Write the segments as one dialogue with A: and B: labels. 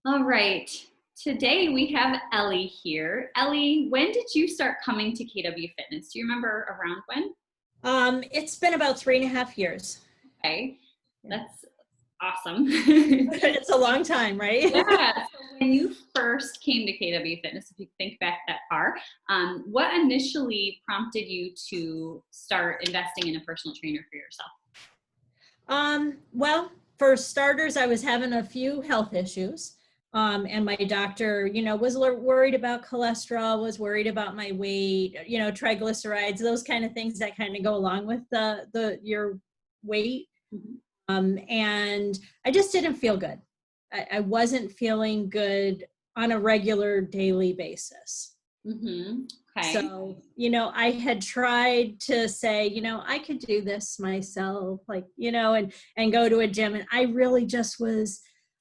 A: All right. Today we have Ellie here. Ellie, when did you start coming to KW Fitness? Do you remember around when?
B: It's been about 3.5 years.
A: Okay,
B: Yeah.
A: that's awesome.
B: It's a long time, right?
A: Yeah. So when you first came to KW Fitness, if you think back that far, what initially prompted you to start investing in a personal trainer for yourself?
B: Well, for starters, I was having a few health issues. And my doctor, was worried about cholesterol, was worried about my weight, triglycerides, those kind of things that kind of go along with your weight.
A: Mhm.
B: And I just didn't feel good. I wasn't feeling good on a regular daily basis.
A: Okay.
B: So, I had tried to say, I could do this myself, like, and go to a gym. And I really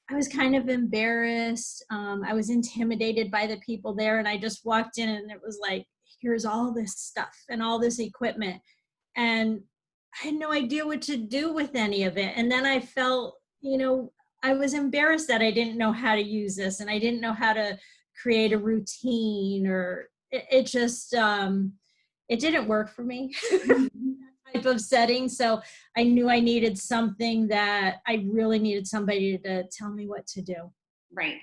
B: I was kind of embarrassed. I was intimidated by the people there. And I just walked in and it was like, here's all this stuff and all this equipment. And I had no idea what to do with any of it. And then I felt, I was embarrassed that I didn't know how to use this and I didn't know how to create a routine, or it just it didn't work for me.
A: Mhm.
B: Type of setting. So I knew I needed something, that I really needed somebody to tell me what to do.
A: Right.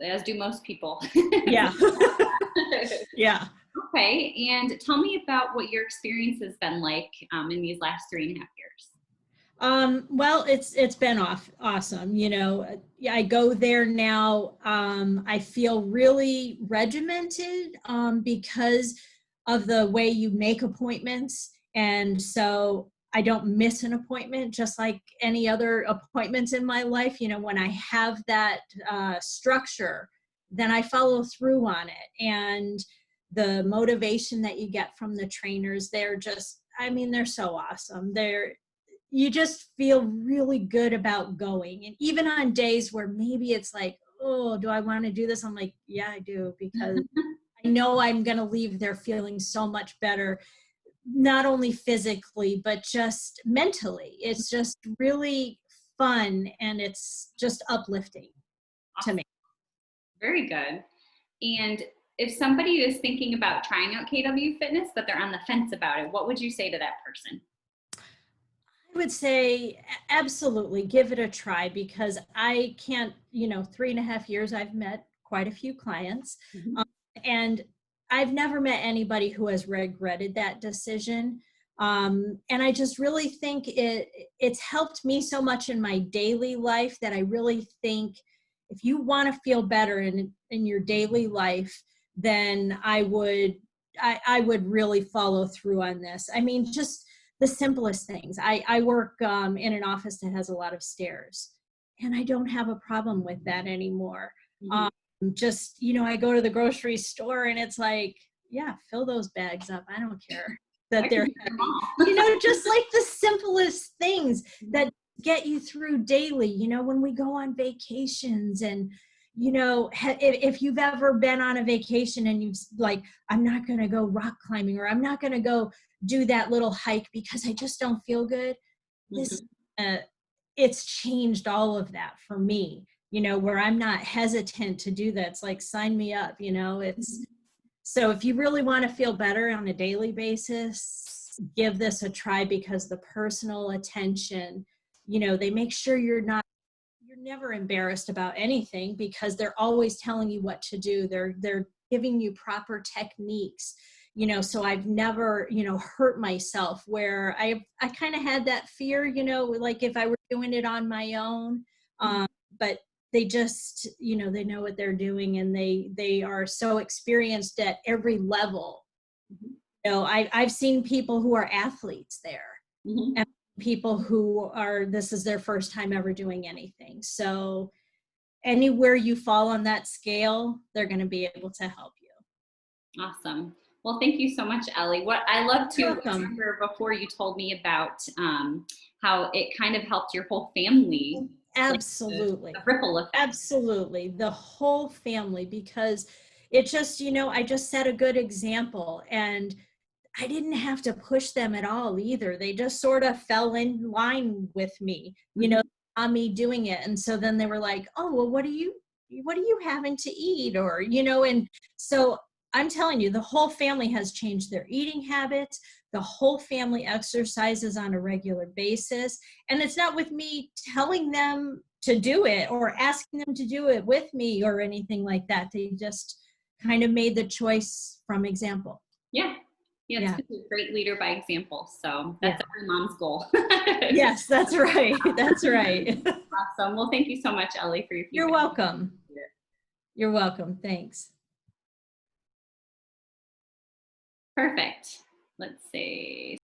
A: As do most people.
B: Yeah. Yeah.
A: Okay, and tell me about what your experience has been like in these last 3.5 years.
B: Well, it's been awesome. Yeah, I go there now. I feel really regimented because of the way you make appointments, and so I don't miss an appointment, just like any other appointments in my life. When I have that structure, then I follow through on it, and the motivation that you get from the trainers, they're just, I mean, they're so awesome. You just feel really good about going. And even on days where maybe it's like, oh, do I want to do this? I'm like, yeah, I do, because I know I'm going to leave there feeling so much better, not only physically, but just mentally. It's just really fun and it's just uplifting to
A: Awesome.
B: me.
A: Very good. And if somebody is thinking about trying out KW Fitness, but they're on the fence about it, what would you say to that person?
B: I would say absolutely give it a try, because I can't, 3.5 years, I've met quite a few clients.
A: Mhm.
B: um, and I've never met anybody who has regretted that decision. And I just really think it's helped me so much in my daily life, that I really think if you want to feel better in your daily life, then I would really follow through on this. I mean, just the simplest things. I work in an office that has a lot of stairs, and I don't have a problem with that anymore.
A: Mhm.
B: Um, just, I go to the grocery store and it's like, yeah, fill those bags up. I don't care
A: I
B: that
A: can
B: they're
A: do them
B: heavy.
A: all.
B: Just like the simplest things
A: Mhm.
B: that get you through daily, when we go on vacations. And, if you've ever been on a vacation and you've like, I'm not going to go rock climbing, or I'm not going to go do that little hike because I just don't feel good. This,
A: Mhm.
B: uh, it's changed all of that for me, where I'm not hesitant to do that. It's like, sign me up,
A: Mhm.
B: so if you really want to feel better on a daily basis, give this a try, because the personal attention, they make sure you're never embarrassed about anything, because they're always telling you what to do. They're giving you proper techniques. So I've never, hurt myself, where I kind of had that fear, like if I were doing it on my own. But they just, they know what they're doing, and they are so experienced at every level.
A: Mhm.
B: I've seen people who are athletes there,
A: Mhm.
B: and people who are, this is their first time ever doing anything. So anywhere you fall on that scale, they're going to be able to help you.
A: Awesome. Well, thank you so much, Ellie. What I love
B: You're
A: to
B: welcome.
A: remember before you told me about how it kind of helped your whole family, like the
B: Absolutely.
A: ripple effect.
B: Absolutely. The whole family, because it just, I just set a good example, and I didn't have to push them at all either. They just sort of fell in line with me,
A: Mhm.
B: on me doing it. And so then they were like, oh, well, what do you what are you having to eat? Or, and so I'm telling you, the whole family has changed their eating habits. The whole family exercises on a regular basis. And it's not with me telling them to do it or asking them to do it with me or anything like that. They just kind of made the choice from example.
A: Yeah. Yeah,
B: Yeah.
A: it's a great leader by example. So that's
B: Yeah.
A: every mom's goal.
B: Yes, that's right. That's right.
A: Awesome. Well, thank you so much, Ellie, for your
B: You're
A: feedback.
B: welcome. You're welcome. Thanks.
A: Perfect. Let's see.